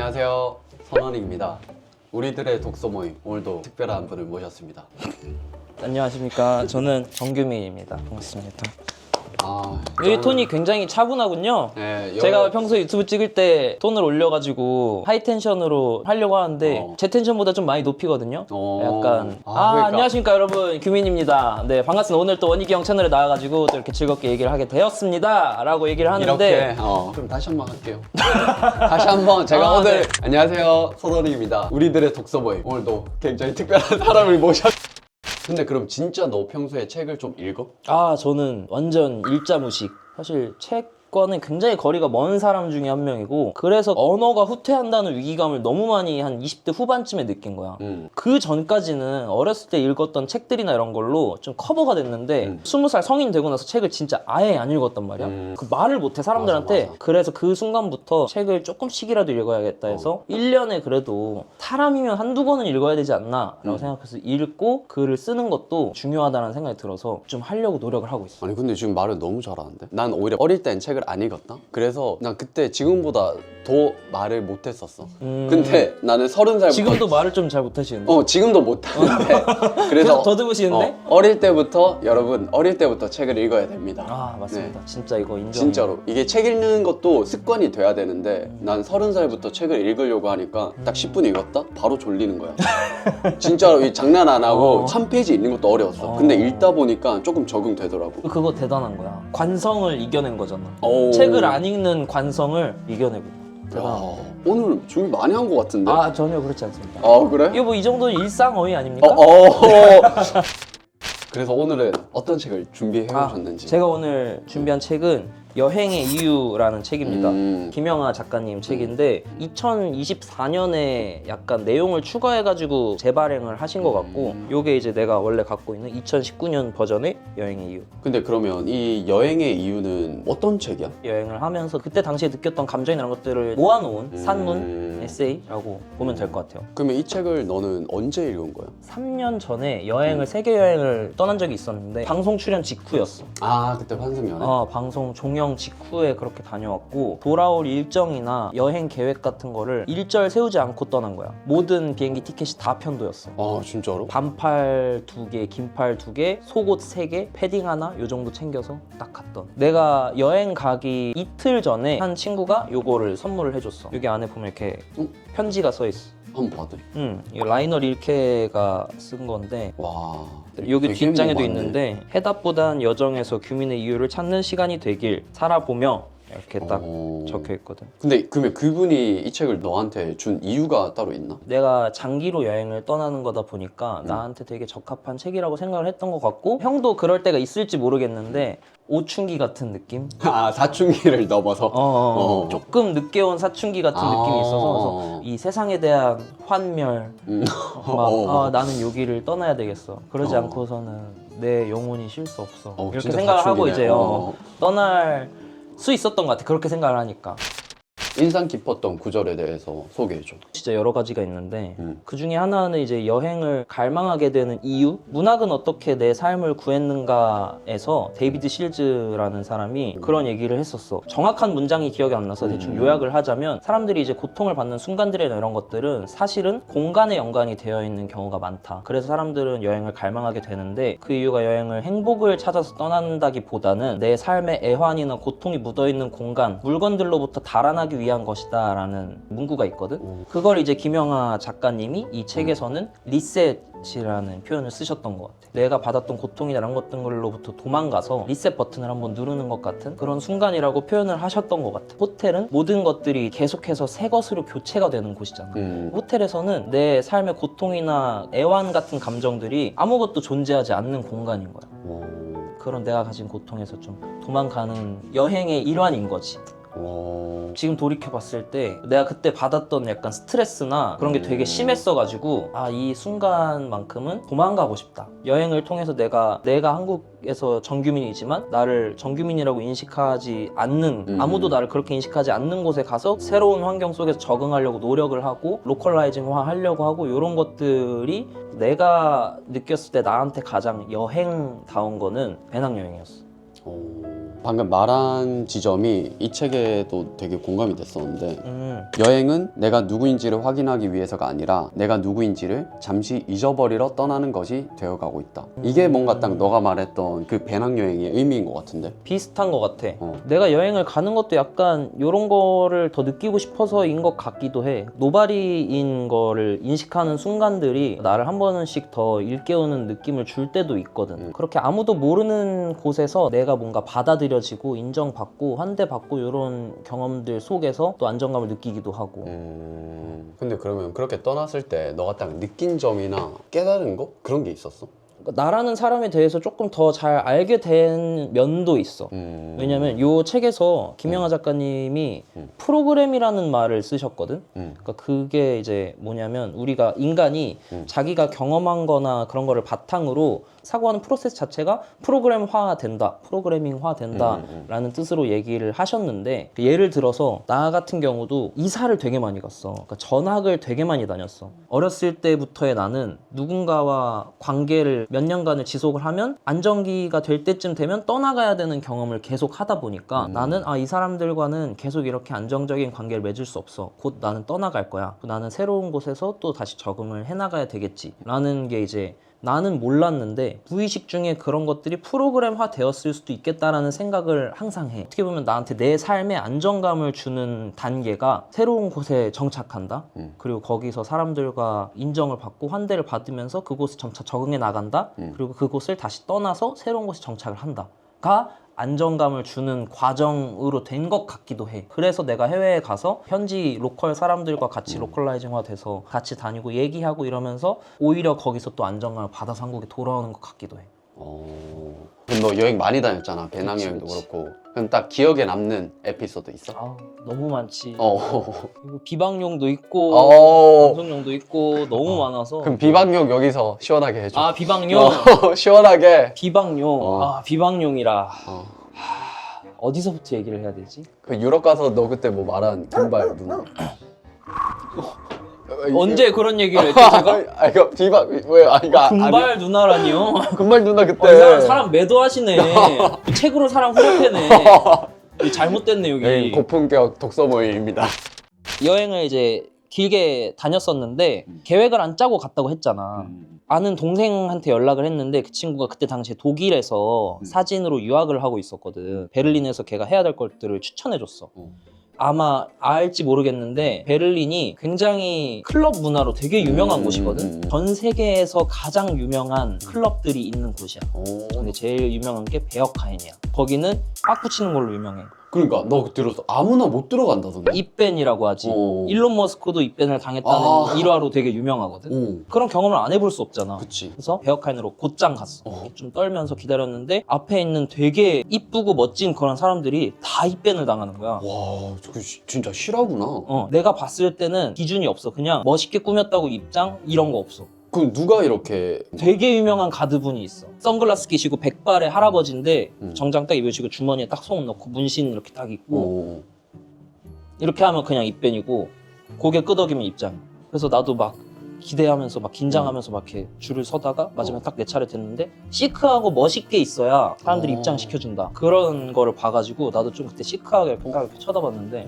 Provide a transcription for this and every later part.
안녕하세요, 선원익입니다. 우리들의 독서 모임, 오늘도 특별한 분을 모셨습니다. 안녕하십니까. 저는 정규민입니다. 반갑습니다. 저는- 이 톤이 굉장히 차분하군요. 네, 제가 평소에 유튜브 찍을 때 톤을 올려가지고 하이텐션으로 하려고 하는데 제 텐션보다 좀 많이 높이거든요. 약간 그러니까. 안녕하십니까 여러분, 규민입니다. 네, 반갑습니다. 오늘 또 원익이 형 채널에 나와가지고 또 이렇게 즐겁게 얘기를 하게 되었습니다 라고 얘기를 하는데 이렇게 그럼 다시 한번 할게요. 다시 한번 제가 오늘 네. 안녕하세요, 선원익입니다. 우리들의 독서 모임, 오늘도 굉장히 특별한 사람을 모셨. 근데 그럼 진짜 너 평소에 책을 좀 읽어? 저는 완전 일자무식. 사실 책과는 굉장히 거리가 먼 사람 중에 한 명이고, 그래서 언어가 후퇴한다는 위기감을 너무 많이 한 20대 후반쯤에 느낀 거야. 그 전까지는 어렸을 때 읽었던 책들이나 이런 걸로 좀 커버가 됐는데 20살 성인 되고 나서 책을 진짜 아예 안 읽었단 말이야. 그 말을 못해 사람들한테. 맞아. 그래서 그 순간부터 책을 조금씩이라도 읽어야겠다 해서 1년에 그래도 사람이면 한두 권은 읽어야 되지 않나 라고 생각해서 읽고 글을 쓰는 것도 중요하다는 생각이 들어서 좀 하려고 노력을 하고 있어. 아니 근데 지금 말을 너무 잘하는데? 난 오히려 어릴 땐 책을 안 읽었다? 그래서 난 그때 지금보다 더 말을 못했었어. 근데 나는 30살부터 지금도 말을 좀 잘 못하시는데. 지금도 못하는데 그래서 계속 더듬으시는데? 어릴 때부터 여러분 어릴 때부터 책을 읽어야 됩니다. 맞습니다. 진짜 이거 인정. 진짜로 이게 책 읽는 것도 습관이 돼야 되는데 난 30살부터 책을 읽으려고 하니까 딱 10분 읽었다? 바로 졸리는 거야. 진짜로 이 장난 안 하고 1000페이지 읽는 것도 어려웠어. 근데 읽다 보니까 조금 적응되더라고. 그거 대단한 거야. 관성을 이겨낸 거잖아. 오. 책을 안 읽는 관성을 이겨내고. 대단한 거. 오늘 준비 많이 한 것 같은데? 전혀 그렇지 않습니다. 그래? 이거 뭐 이 정도는 일상어휘 아닙니까? 그래서 오늘은 어떤 책을 준비해 오셨는지. 제가 오늘 준비한 책은 여행의 이유라는 책입니다. 김영하 작가님 책인데 2024년에 약간 내용을 추가해가지고 재발행을 하신 것 같고, 요게 이제 내가 원래 갖고 있는 2019년 버전의 여행의 이유. 근데 그러면 이 여행의 이유는 어떤 책이야? 여행을 하면서 그때 당시에 느꼈던 감정이나 이런 것들을 모아놓은 산문, 에세이라고 보면 될 것 같아요. 그러면 이 책을 너는 언제 읽은 거야? 3년 전에 여행을 세계 여행을 떠난 적이 있었는데 방송 출연 직후였어. 그때 환승연애? 방송 종영 직후에 그렇게 다녀왔고, 돌아올 일정이나 여행 계획 같은 거를 일절 세우지 않고 떠난 거야. 모든 비행기 티켓이 다 편도였어. 진짜로? 반팔 2개, 긴팔 2개, 속옷 3개, 패딩 하나 요 정도 챙겨서 딱 갔던. 내가 여행 가기 이틀 전에 한 친구가 요거를 선물을 해줬어. 여기 안에 보면 이렇게 편지가 써있어. 한번 봐도 돼? 이 라이너 릴케가 쓴 건데, 와. 여기 되게 뒷장에도 많네. 있는데, 해답보단 여정에서 규민의 이유를 찾는 시간이 되길, 살아보며 이렇게 딱 적혀 있거든. 근데 그러면 그분이 이 책을 너한테 준 이유가 따로 있나? 내가 장기로 여행을 떠나는 거다 보니까 나한테 되게 적합한 책이라고 생각을 했던 것 같고, 형도 그럴 때가 있을지 모르겠는데 오춘기 같은 느낌? 사춘기를 넘어서? 조금 늦게 온 사춘기 같은 느낌이 있어서, 그래서 이 세상에 대한 환멸, 나는 여기를 떠나야 되겠어. 그러지 않고서는 내 영혼이 쉴 수 없어. 이렇게 진짜 생각을 하고 사춘기네. 이제 떠날 수 있었던 것 같아. 그렇게 생각을 하니까. 인상 깊었던 구절에 대해서 소개해줘. 진짜 여러 가지가 있는데 그 중에 하나는 이제 여행을 갈망하게 되는 이유? 문학은 어떻게 내 삶을 구했는가에서 데이비드 실즈라는 사람이 그런 얘기를 했었어. 정확한 문장이 기억이 안 나서 대충 요약을 하자면, 사람들이 이제 고통을 받는 순간들이나 이런 것들은 사실은 공간에 연관이 되어 있는 경우가 많다. 그래서 사람들은 여행을 갈망하게 되는데, 그 이유가 여행을 행복을 찾아서 떠난다기보다는 내 삶의 애환이나 고통이 묻어있는 공간, 물건들로부터 달아나기 위한 것이다 라는 문구가 있거든. 그걸 이제 김영하 작가님이 이 책에서는 리셋이라는 표현을 쓰셨던 것 같아. 내가 받았던 고통이나 이런 것들로부터 도망가서 리셋 버튼을 한번 누르는 것 같은 그런 순간이라고 표현을 하셨던 것 같아. 호텔은 모든 것들이 계속해서 새 것으로 교체가 되는 곳이잖아. 호텔에서는 내 삶의 고통이나 애환 같은 감정들이 아무것도 존재하지 않는 공간인 거야. 그런 내가 가진 고통에서 좀 도망가는 여행의 일환인 거지. 지금 돌이켜봤을 때 내가 그때 받았던 약간 스트레스나 그런 게 되게 심했어가지고, 이 순간만큼은 도망가고 싶다. 여행을 통해서 내가 한국에서 정규민이지만 나를 정규민이라고 인식하지 않는, 아무도 나를 그렇게 인식하지 않는 곳에 가서 새로운 환경 속에서 적응하려고 노력을 하고 로컬라이징화 하려고 하고, 이런 것들이 내가 느꼈을 때 나한테 가장 여행다운 거는 배낭여행이었어. 방금 말한 지점이 이 책에도 되게 공감이 됐었는데 여행은 내가 누구인지를 확인하기 위해서가 아니라 내가 누구인지를 잠시 잊어버리러 떠나는 것이 되어가고 있다. 이게 뭔가 딱 너가 말했던 그 배낭여행의 의미인 것 같은데? 비슷한 것 같아. 어. 내가 여행을 가는 것도 약간 이런 거를 더 느끼고 싶어서인 것 같기도 해. 노바리인 거를 인식하는 순간들이 나를 한 번씩 더 일깨우는 느낌을 줄 때도 있거든. 그렇게 아무도 모르는 곳에서 내가 뭔가 받아들여지고 인정받고 환대받고 이런 경험들 속에서 또 안정감을 느끼기도 하고. 근데 그러면 그렇게 떠났을 때 너가 딱 느낀 점이나 깨달은 거? 그런 게 있었어? 그러니까 나라는 사람에 대해서 조금 더 잘 알게 된 면도 있어. 왜냐면 이 책에서 김영하 작가님이 프로그램이라는 말을 쓰셨거든. 그러니까 그게 이제 뭐냐면 우리가 인간이 자기가 경험한 거나 그런 거를 바탕으로 사고하는 프로세스 자체가 프로그램화 된다, 프로그래밍화 된다 라는 뜻으로 얘기를 하셨는데, 예를 들어서 나 같은 경우도 이사를 되게 많이 갔어. 그러니까 전학을 되게 많이 다녔어. 어렸을 때부터의 나는 누군가와 관계를 몇 년간을 지속을 하면 안정기가 될 때쯤 되면 떠나가야 되는 경험을 계속 하다 보니까 나는 이 사람들과는 계속 이렇게 안정적인 관계를 맺을 수 없어. 곧 나는 떠나갈 거야. 나는 새로운 곳에서 또 다시 적응을 해나가야 되겠지 라는 게 이제 나는 몰랐는데 무의식 중에 그런 것들이 프로그램화 되었을 수도 있겠다라는 생각을 항상 해. 어떻게 보면 나한테 내 삶에 안정감을 주는 단계가 새로운 곳에 정착한다. 그리고 거기서 사람들과 인정을 받고 환대를 받으면서 그곳에 점차 적응해 나간다. 그리고 그곳을 다시 떠나서 새로운 곳에 정착을 한다가 안정감을 주는 과정으로 된 것 같기도 해. 그래서 내가 해외에 가서 현지 로컬 사람들과 같이 로컬라이징화 돼서 같이 다니고 얘기하고 이러면서 오히려 거기서 또 안정감을 받아서 한국에 돌아오는 것 같기도 해. 그럼 너 여행 많이 다녔잖아. 배낭여행도 그치. 그렇고. 그럼 딱 기억에 남는 에피소드 있어? 너무 많지. 어. 그리고 비방용도 있고 방송용도 있고 너무 많아서. 그럼 비방용 여기서 시원하게 해줘. 비방용? 시원하게. 비방용. 비방용이라. 어. 어디서부터 얘기를 해야 되지? 그 유럽 가서 너 그때 뭐 말한 금발 누나. 언제 그런 얘기를 했지 제가? 이거 비방 왜? 이거 금발 누나라니요? 금발 누나 그때. 이 사람, 사람 매도하시네. 책으로 사람 후려패네. 잘못됐네 여기. 네, 고품격 독서 모임입니다. 여행을 이제 길게 다녔었는데 계획을 안 짜고 갔다고 했잖아. 아는 동생한테 연락을 했는데 그 친구가 그때 당시에 독일에서 사진으로 유학을 하고 있었거든. 베를린에서 걔가 해야 될 것들을 추천해줬어. 아마 알지 모르겠는데 베를린이 굉장히 클럽 문화로 되게 유명한 곳이거든. 전 세계에서 가장 유명한 클럽들이 있는 곳이야. 근데 제일 유명한 게 베어카인이야. 거기는 빠꾸 치는 걸로 유명해. 그러니까 너 들었어. 아무나 못 들어간다던데. 입밴이라고 하지. 일론 머스크도 입밴을 당했다는 일화로 되게 유명하거든. 그런 경험을 안 해볼 수 없잖아. 그치. 그래서 베어카인으로 곧장 갔어. 좀 떨면서 기다렸는데 앞에 있는 되게 이쁘고 멋진 그런 사람들이 다 입밴을 당하는 거야. 와, 저거 진짜 실화구나. 내가 봤을 때는 기준이 없어. 그냥 멋있게 꾸몄다고 입장 이런 거 없어. 그럼 누가 이렇게 되게 유명한 가드분이 있어. 선글라스 끼시고 백발의 할아버지인데 정장 딱 입으시고 주머니에 딱 손 넣고 문신 이렇게 딱 입고 이렇게 하면 그냥 입밴이고 고개 끄덕이면 입장. 그래서 나도 막 기대하면서 막 긴장하면서 막 이렇게 줄을 서다가 마지막에 딱 내 차례 됐는데 시크하고 멋있게 있어야 사람들이 입장시켜준다. 그런 거를 봐가지고 나도 좀 그때 시크하게 딱 이렇게 쳐다봤는데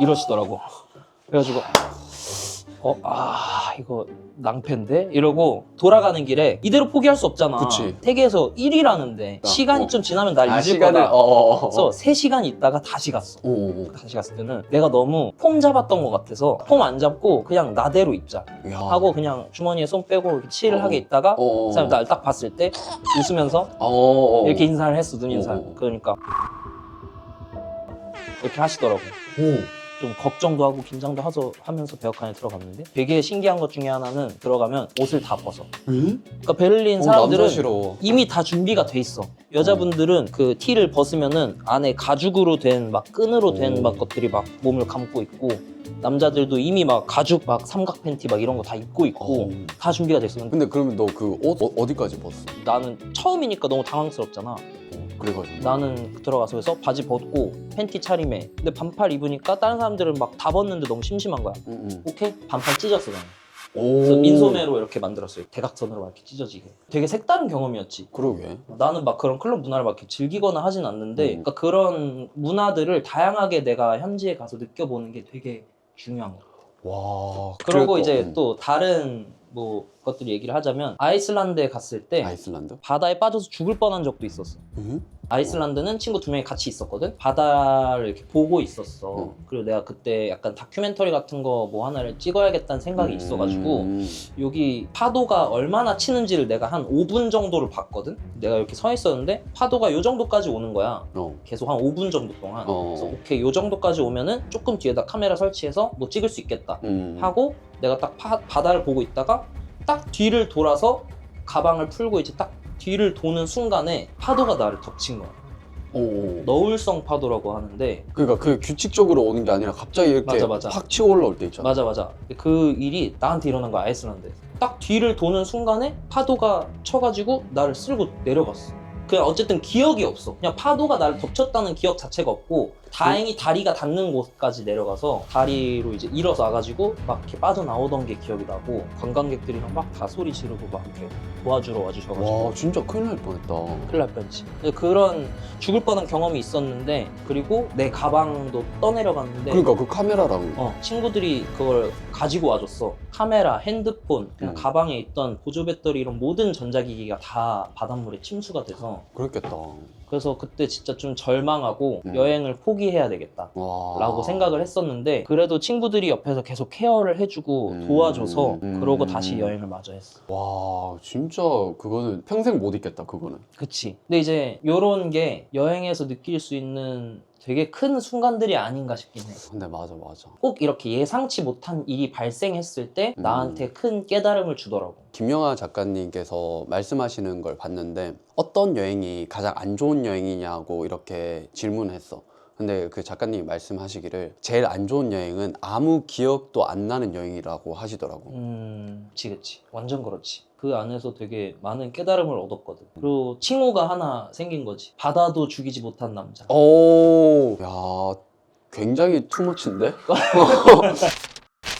이러시더라고. 그래가지고 이거 낭패인데? 이러고 돌아가는 길에 이대로 포기할 수 없잖아. 그치. 세계에서 1위라는데 시간이 좀 지나면 날 잊을 거다. 그래서 3시간 있다가 다시 갔어. 다시 갔을 때는 내가 너무 폼 잡았던 것 같아서 폼 안 잡고 그냥 나대로 입자 하고 그냥 주머니에 손 빼고 이렇게 칠을 하게 있다가 그 사람이 날 딱 봤을 때 웃으면서 이렇게 인사를 했어. 눈 인사를. 그러니까 이렇게 하시더라고. 좀 걱정도 하고 긴장도 하면서 베어칸에 들어갔는데 되게 신기한 것 중에 하나는 들어가면 옷을 다 벗어. 그러니까 베를린 사람들은 이미 다 준비가 돼 있어. 여자분들은 그 티를 벗으면은 안에 가죽으로 된 막 끈으로 된 막 것들이 막 몸을 감고 있고 남자들도 이미 막 가죽 막 삼각 팬티 막 이런 거 다 입고 있고 다 준비가 돼 있어. 근데 그러면 너 그 옷 어디까지 벗었어? 나는 처음이니까 너무 당황스럽잖아. 그래가지고 나는 들어가서 그래서 바지 벗고 팬티 차림해. 근데 반팔 입으니까 다른 사람들은 막 다 벗는데 너무 심심한 거야. 오케이? 반팔 찢었어 나는. 그래서 민소매로 이렇게 만들었어요. 대각선으로 막 이렇게 찢어지게. 되게 색다른 경험이었지. 그러게. 나는 막 그런 클럽 문화를 막 이렇게 즐기거나 하진 않는데, 그러니까 그런 문화들을 다양하게 내가 현지에 가서 느껴보는 게 되게 중요한 거야. 와. 그리고 이제 또 다른 뭐 것들 얘기를 하자면, 아이슬란드에 갔을 때 아이슬란드? 바다에 빠져서 죽을 뻔한 적도 있었어. 아이슬란드는 친구 2명이 같이 있었거든. 바다를 이렇게 보고 있었어. 그리고 내가 그때 약간 다큐멘터리 같은 거 뭐 하나를 찍어야겠다는 생각이 있어가지고 여기 파도가 얼마나 치는지를 내가 한 5분 정도를 봤거든. 내가 이렇게 서 있었는데 파도가 요 정도까지 오는 거야. 계속 한 5분 정도 동안. 그래서 오케이, 요 정도까지 오면은 조금 뒤에다 카메라 설치해서 뭐 찍을 수 있겠다 하고, 내가 딱 바다를 보고 있다가 딱 뒤를 돌아서 가방을 풀고 이제 딱 뒤를 도는 순간에 파도가 나를 덮친 거야. 너울성 파도라고 하는데, 그러니까 그 규칙적으로 오는 게 아니라 갑자기 이렇게 맞아. 팍 치고 올라올 때 있잖아. 맞아. 그 일이 나한테 일어난 거야, 아이슬란드에서. 딱 뒤를 도는 순간에 파도가 쳐가지고 나를 쓸고 내려갔어. 그냥 어쨌든 기억이 없어. 그냥 파도가 나를 덮쳤다는 기억 자체가 없고, 다행히 다리가 닿는 곳까지 내려가서 다리로 이제 일어서 와가지고 막 이렇게 빠져나오던 게 기억이 나고, 관광객들이랑 막 다 소리 지르고 막 이렇게 도와주러 와주셔가지고. 와, 진짜 큰일 날 뻔했다. 큰일 날 뻔했지. 그런 죽을 뻔한 경험이 있었는데, 그리고 내 가방도 떠내려갔는데, 그러니까 그 카메라랑 친구들이 그걸 가지고 와줬어. 카메라, 핸드폰, 그냥 가방에 있던 보조 배터리 이런 모든 전자기기가 다 바닷물에 침수가 돼서. 그랬겠다. 그래서 그때 진짜 좀 절망하고 여행을 포기해야 되겠다 라고 생각을 했었는데, 그래도 친구들이 옆에서 계속 케어를 해주고 도와줘서 그러고 다시 여행을 마저 했어. 와, 진짜 그거는 평생 못 잊겠다, 그거는. 그치. 근데 이제 요런 게 여행에서 느낄 수 있는 되게 큰 순간들이 아닌가 싶긴 해. 근데 맞아. 꼭 이렇게 예상치 못한 일이 발생했을 때 나한테 큰 깨달음을 주더라고. 김영하 작가님께서 말씀하시는 걸 봤는데, 어떤 여행이 가장 안 좋은 여행이냐고 이렇게 질문했어. 근데 그 작가님이 말씀하시기를 제일 안 좋은 여행은 아무 기억도 안 나는 여행이라고 하시더라고. 그치. 완전 그렇지. 그 안에서 되게 많은 깨달음을 얻었거든. 그리고 칭호가 하나 생긴 거지. 바다도 죽이지 못한 남자. 오, 야, 굉장히 투머치인데?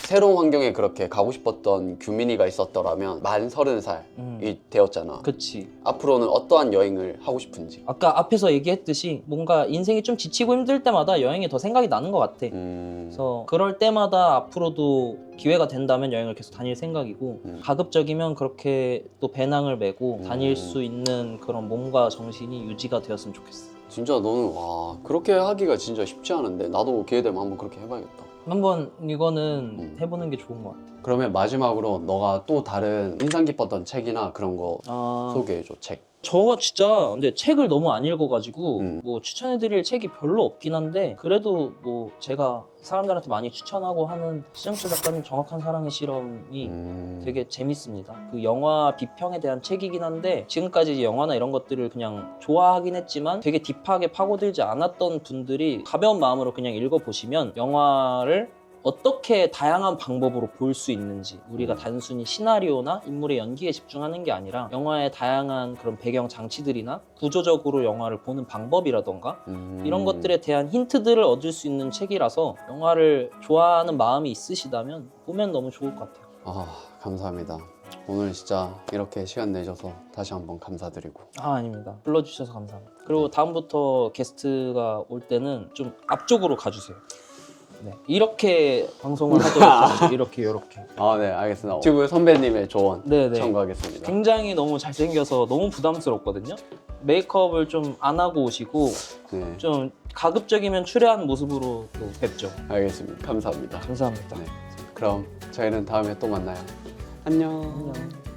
새로운 환경에 그렇게 가고 싶었던 규민이가 있었더라면 만 30살이 되었잖아. 그치. 앞으로는 어떠한 여행을 하고 싶은지. 아까 앞에서 얘기했듯이 뭔가 인생이 좀 지치고 힘들 때마다 여행이 더 생각이 나는 것 같아. 그래서 그럴 때마다 앞으로도 기회가 된다면 여행을 계속 다닐 생각이고, 가급적이면 그렇게 또 배낭을 메고 다닐 수 있는 그런 몸과 정신이 유지가 되었으면 좋겠어. 진짜 너는 와, 그렇게 하기가 진짜 쉽지 않은데 나도 기회 되면 한번 그렇게 해봐야겠다. 한번 이거는 해보는 게 좋은 것 같아. 그러면 마지막으로 너가 또 다른 인상 깊었던 책이나 그런 거 소개해줘. 책. 저 진짜 근데 책을 너무 안 읽어가지고 뭐 추천해드릴 책이 별로 없긴 한데, 그래도 뭐 제가 사람들한테 많이 추천하고 하는 시정철 작가님 정확한 사랑의 실험이 되게 재밌습니다. 그 영화 비평에 대한 책이긴 한데, 지금까지 영화나 이런 것들을 그냥 좋아하긴 했지만 되게 딥하게 파고들지 않았던 분들이 가벼운 마음으로 그냥 읽어보시면 영화를 어떻게 다양한 방법으로 볼 수 있는지, 우리가 단순히 시나리오나 인물의 연기에 집중하는 게 아니라 영화의 다양한 그런 배경 장치들이나 구조적으로 영화를 보는 방법이라던가 이런 것들에 대한 힌트들을 얻을 수 있는 책이라서, 영화를 좋아하는 마음이 있으시다면 보면 너무 좋을 것 같아요. 아, 감사합니다. 오늘 진짜 이렇게 시간 내셔서 다시 한번 감사드리고. 아닙니다. 불러주셔서 감사합니다. 그리고 다음부터 게스트가 올 때는 좀 앞쪽으로 가주세요. 네, 이렇게 방송을 하도록 하죠. 이렇게. 아, 네, 알겠습니다. 유튜브 선배님의 조언 네네. 참고하겠습니다. 굉장히 너무 잘생겨서 너무 부담스럽거든요. 메이크업을 좀 안 하고 오시고 네, 좀 가급적이면 추레한 모습으로 또 뵙죠. 알겠습니다. 감사합니다. 감사합니다. 네, 그럼 저희는 다음에 또 만나요. 안녕. 안녕.